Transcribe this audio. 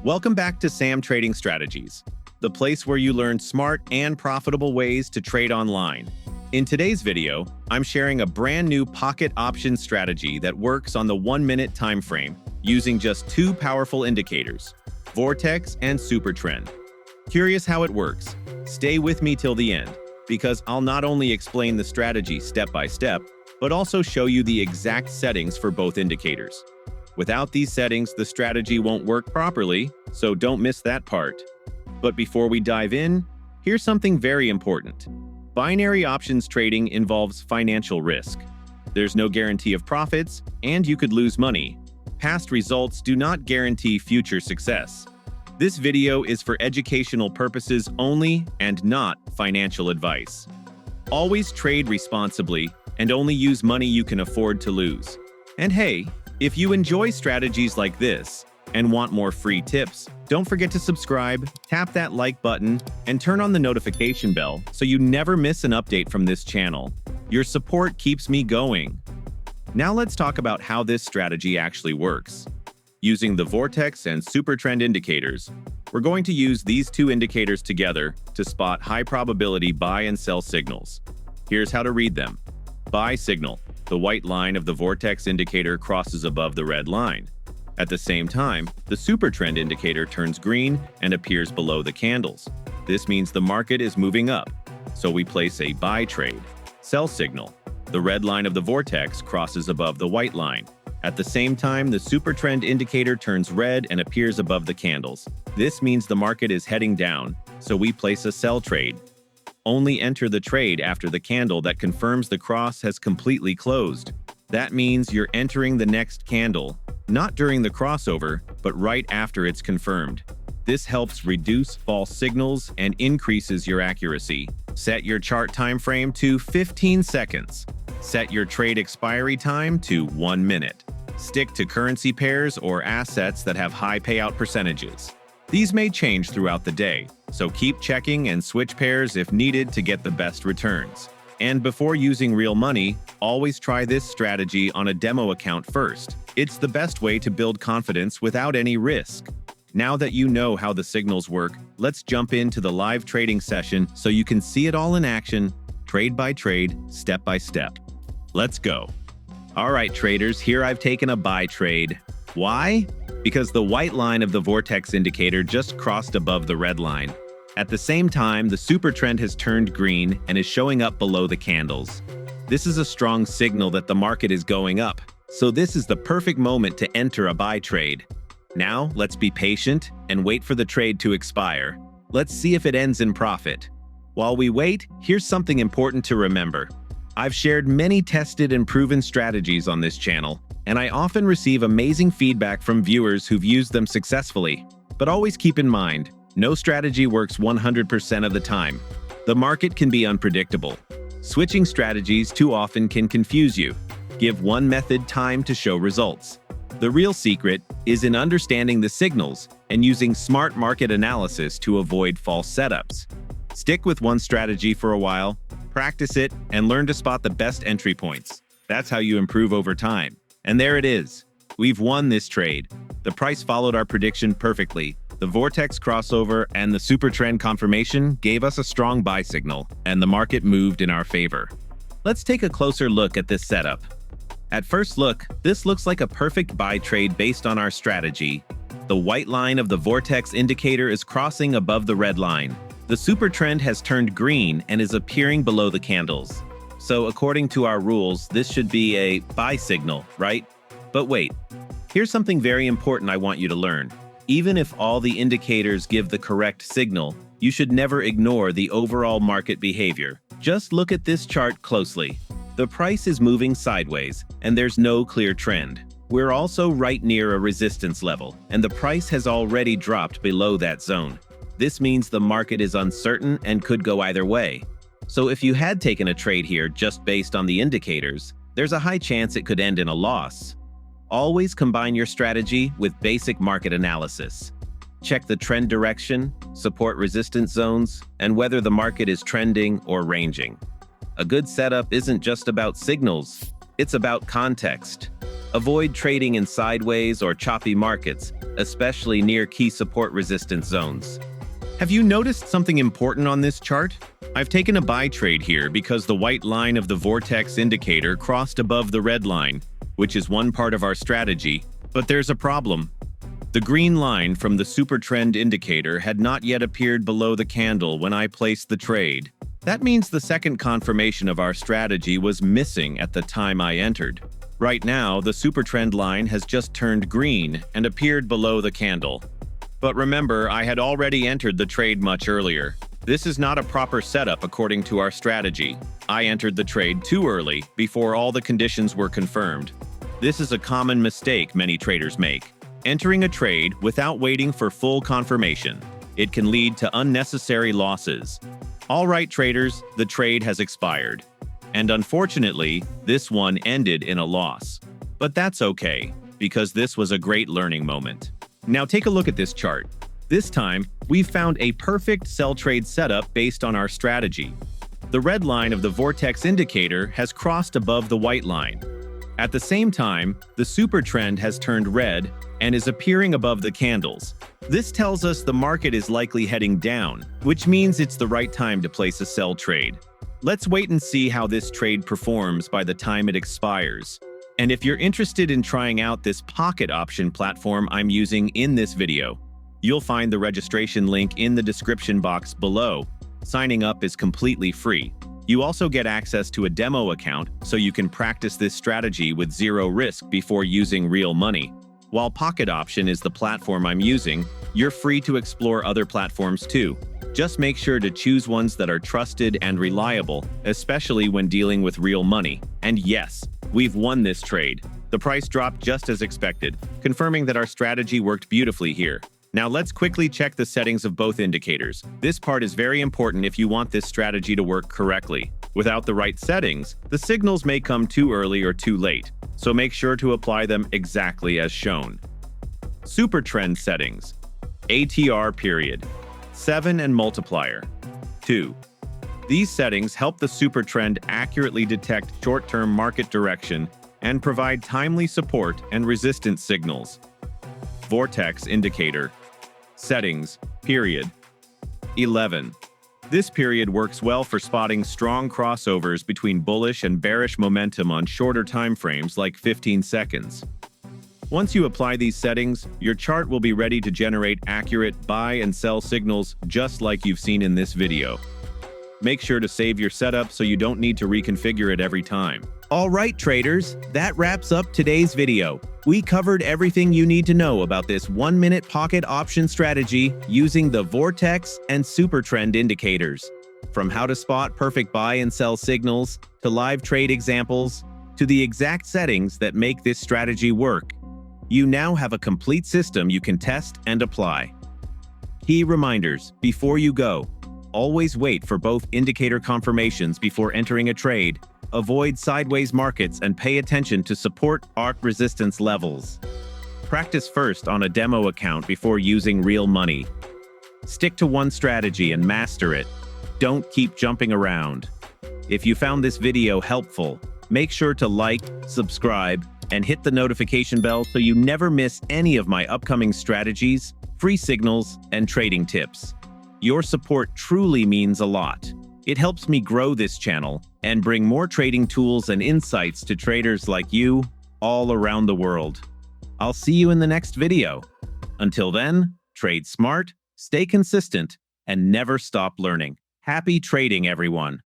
Welcome back to Sam Trading Strategies, the place where you learn smart and profitable ways to trade online. In today's video, I'm sharing a brand new pocket option strategy that works on the 1-minute time frame using just two powerful indicators, Vortex and SuperTrend. Curious how it works? Stay with me till the end, because I'll not only explain the strategy step by step, but also show you the exact settings for both indicators. Without these settings, the strategy won't work properly, so don't miss that part. But before we dive in, here's something very important. Binary options trading involves financial risk. There's no guarantee of profits, and you could lose money. Past results do not guarantee future success. This video is for educational purposes only and not financial advice. Always trade responsibly and only use money you can afford to lose. And hey, if you enjoy strategies like this and want more free tips, don't forget to subscribe, tap that like button, and turn on the notification bell so you never miss an update from this channel. Your support keeps me going. Now let's talk about how this strategy actually works. Using the Vortex and SuperTrend indicators, we're going to use these two indicators together to spot high-probability buy and sell signals. Here's how to read them. Buy signal. The white line of the Vortex indicator crosses above the red line. At the same time, the SuperTrend indicator turns green and appears below the candles. This means the market is moving up, so we place a buy trade. Sell signal. The red line of the Vortex crosses above the white line. At the same time, the SuperTrend indicator turns red and appears above the candles. This means the market is heading down, so we place a sell trade. Only enter the trade after the candle that confirms the cross has completely closed. That means you're entering the next candle, not during the crossover, but right after it's confirmed. This helps reduce false signals and increases your accuracy. Set your chart time frame to 15 seconds. Set your trade expiry time to 1 minute. Stick to currency pairs or assets that have high payout percentages. These may change throughout the day, so keep checking and switch pairs if needed to get the best returns. And before using real money, always try this strategy on a demo account first. It's the best way to build confidence without any risk. Now that you know how the signals work, let's jump into the live trading session so you can see it all in action, trade by trade, step by step. Let's go. All right, traders, here I've taken a buy trade. Why? Because the white line of the Vortex indicator just crossed above the red line. At the same time, the SuperTrend has turned green and is showing up below the candles. This is a strong signal that the market is going up, so this is the perfect moment to enter a buy trade. Now, let's be patient and wait for the trade to expire. Let's see if it ends in profit. While we wait, here's something important to remember. I've shared many tested and proven strategies on this channel, and I often receive amazing feedback from viewers who've used them successfully. But always keep in mind, no strategy works 100% of the time. The market can be unpredictable. Switching strategies too often can confuse you. Give one method time to show results. The real secret is in understanding the signals and using smart market analysis to avoid false setups. Stick with one strategy for a while, practice it, and learn to spot the best entry points. That's how you improve over time. And there it is. We've won this trade. The price followed our prediction perfectly. The Vortex crossover and the SuperTrend confirmation gave us a strong buy signal, and the market moved in our favor. Let's take a closer look at this setup. At first look, this looks like a perfect buy trade based on our strategy. The white line of the Vortex indicator is crossing above the red line. The SuperTrend has turned green and is appearing below the candles. So according to our rules, this should be a buy signal, right? But wait, here's something very important I want you to learn. Even if all the indicators give the correct signal, you should never ignore the overall market behavior. Just look at this chart closely. The price is moving sideways, and there's no clear trend. We're also right near a resistance level, and the price has already dropped below that zone. This means the market is uncertain and could go either way. So if you had taken a trade here just based on the indicators, there's a high chance it could end in a loss. Always combine your strategy with basic market analysis. Check the trend direction, support resistance zones, and whether the market is trending or ranging. A good setup isn't just about signals, it's about context. Avoid trading in sideways or choppy markets especially near key support resistance zones. Have you noticed something important on this chart? I've taken a buy trade here because the white line of the Vortex indicator crossed above the red line, which is one part of our strategy, but there's a problem. The green line from the SuperTrend indicator had not yet appeared below the candle when I placed the trade. That means the second confirmation of our strategy was missing at the time I entered. Right now, the SuperTrend line has just turned green and appeared below the candle. But remember, I had already entered the trade much earlier. This is not a proper setup according to our strategy. I entered the trade too early, before all the conditions were confirmed. This is a common mistake many traders make. Entering a trade without waiting for full confirmation. It can lead to unnecessary losses. All right, traders, the trade has expired. And unfortunately, this one ended in a loss. But that's okay, because this was a great learning moment. Now take a look at this chart. This time, we've found a perfect sell trade setup based on our strategy. The red line of the Vortex indicator has crossed above the white line. At the same time, the SuperTrend has turned red and is appearing above the candles. This tells us the market is likely heading down, which means it's the right time to place a sell trade. Let's wait and see how this trade performs by the time it expires. And if you're interested in trying out this PocketOption platform I'm using in this video, you'll find the registration link in the description box below. Signing up is completely free. You also get access to a demo account so you can practice this strategy with zero risk before using real money. While PocketOption is the platform I'm using, you're free to explore other platforms too. Just make sure to choose ones that are trusted and reliable, especially when dealing with real money. And yes, we've won this trade. The price dropped just as expected, confirming that our strategy worked beautifully here. Now let's quickly check the settings of both indicators. This part is very important if you want this strategy to work correctly. Without the right settings, the signals may come too early or too late, so make sure to apply them exactly as shown. SuperTrend settings: ATR Period, 7 and Multiplier, 2. These settings help the SuperTrend accurately detect short-term market direction and provide timely support and resistance signals. Vortex indicator settings: Period, 11. This period works well for spotting strong crossovers between bullish and bearish momentum on shorter time frames like 15 seconds. Once you apply these settings, your chart will be ready to generate accurate buy and sell signals just like you've seen in this video. Make sure to save your setup so you don't need to reconfigure it every time. All right, traders, that wraps up today's video. We covered everything you need to know about this 1-minute pocket option strategy using the Vortex and SuperTrend indicators. From how to spot perfect buy and sell signals, to live trade examples, to the exact settings that make this strategy work. You now have a complete system you can test and apply. Key reminders before you go: always wait for both indicator confirmations before entering a trade. Avoid sideways markets and pay attention to support arc resistance levels. Practice first on a demo account before using real money. Stick to one strategy and master it. Don't keep jumping around. If you found this video helpful, make sure to like, subscribe, and hit the notification bell so you never miss any of my upcoming strategies, free signals, and trading tips. Your support truly means a lot. It helps me grow this channel and bring more trading tools and insights to traders like you all around the world. I'll see you in the next video. Until then, trade smart, stay consistent, and never stop learning. Happy trading, everyone.